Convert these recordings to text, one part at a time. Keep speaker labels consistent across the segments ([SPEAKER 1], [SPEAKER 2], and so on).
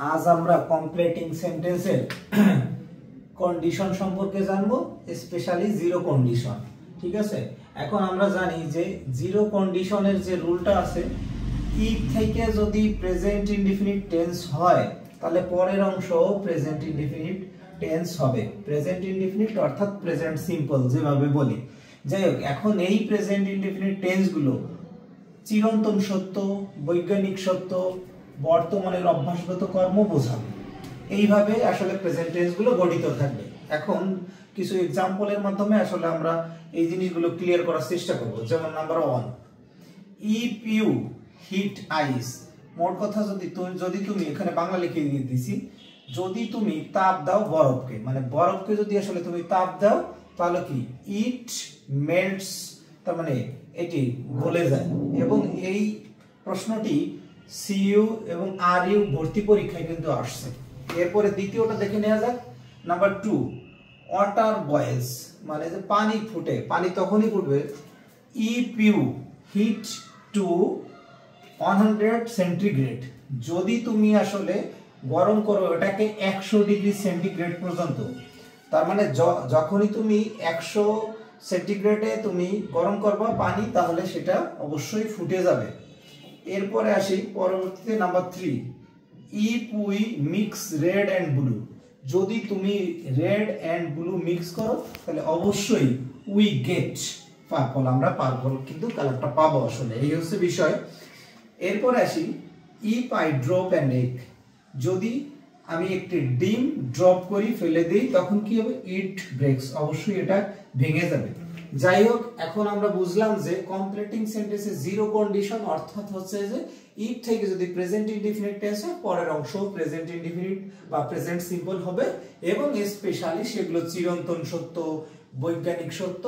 [SPEAKER 1] আজ আমরা কমপ্লিটিং সেন্টেন্সের কন্ডিশন সম্পর্কে জানবো, স্পেশালি জিরো কন্ডিশন। ঠিক আছে, এখন আমরা জানি যে জিরো কন্ডিশনের যে রুলটা আছে, ইফ থেকে যদি প্রেজেন্ট ইনডিফিনিট টেন্স হয় তাহলে পরের অংশ প্রেজেন্ট ইনডিফিনিট টেন্স হবে। প্রেজেন্ট ইনডিফিনিট অর্থাৎ প্রেজেন্ট সিম্পল যেভাবে বলি। যাই হোক, এখন এই প্রেজেন্ট ইনডিফিনিট টেন্স গুলো চিরন্তন সত্য, বৈজ্ঞানিক সত্য, বর্তমানের অভ্যাসগত কর্ম বোঝাবে। এইভাবে আসলে প্রেজেন্ট টেন্স গুলো গঠিত থাকবে। এখন কিছু এক্সাম্পলের মাধ্যমে আসলে আমরা এই জিনিসগুলো ক্লিয়ার করার চেষ্টা করব। যেমন নাম্বার 1, ইফ ইউ হিট আইস। মোট কথা যদি তুমি এখানে বাংলা লিখে দিয়ে দিছি, যদি তুমি তাপ দাও বরফকে, মানে বরফকে যদি আসলে তুমি তাপ দাও তাহলে কি ইট মেল্টস, তার মানে এটি গলে যায়। এবং এই প্রশ্নটি সিইউ এবং আর ইউ ভর্তি পরীক্ষায় কিন্তু আসছে। এরপরে দ্বিতীয়টা দেখে নেওয়া যাক। নাম্বার 2, ওয়াটার বয়েলস, মানে যে পানি ফুটে। পানি তখনই ফুটবে if you hit to 100 centigrade. যদি তুমি আসলে গরম করো এটাকে 100 ডিগ্রি সেন্টিগ্রেড পর্যন্ত, তার মানে যখনই তুমি 100 সেন্টিগ্রেডে তুমি গরম করবা পানি, তাহলে সেটা অবশ্যই ফুটে যাবে। এরপরে আসি পরবর্তীতে number 3, if we mix red and blue. যদি তুমি রেড অ্যান্ড ব্লু মিক্স করো তাহলে অবশ্যই উই গেট পার্পল, আমরা পার্পল কিন্তু কালারটা পাবো আসলে, এই হচ্ছে বিষয়। এরপরে আসি if I drop an egg. যদি আমি একটি ডিম ড্রপ করি, ফেলে দিই, তখন কি হবে? ইট ব্রেকস, অবশ্যই এটা ভেঙে যাবে। যাই হোক, এখন আমরা বুঝলাম যে কমপ্লিটিং সেন্টেন্সে জিরো কন্ডিশন অর্থাৎ হচ্ছে যে ইফ থেকে যদি প্রেজেন্ট ইনডিফিনিট টেন্স হয় পরের অংশ প্রেজেন্ট ইনডিফিনিট বা প্রেজেন্ট সিম্পল হবে, এবং স্পেশালি সেগুলো চিরন্তন সত্য, বৈজ্ঞানিক সত্য,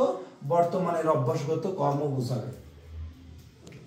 [SPEAKER 1] বর্তমানের অভ্যাসগত কর্ম বোঝাবে।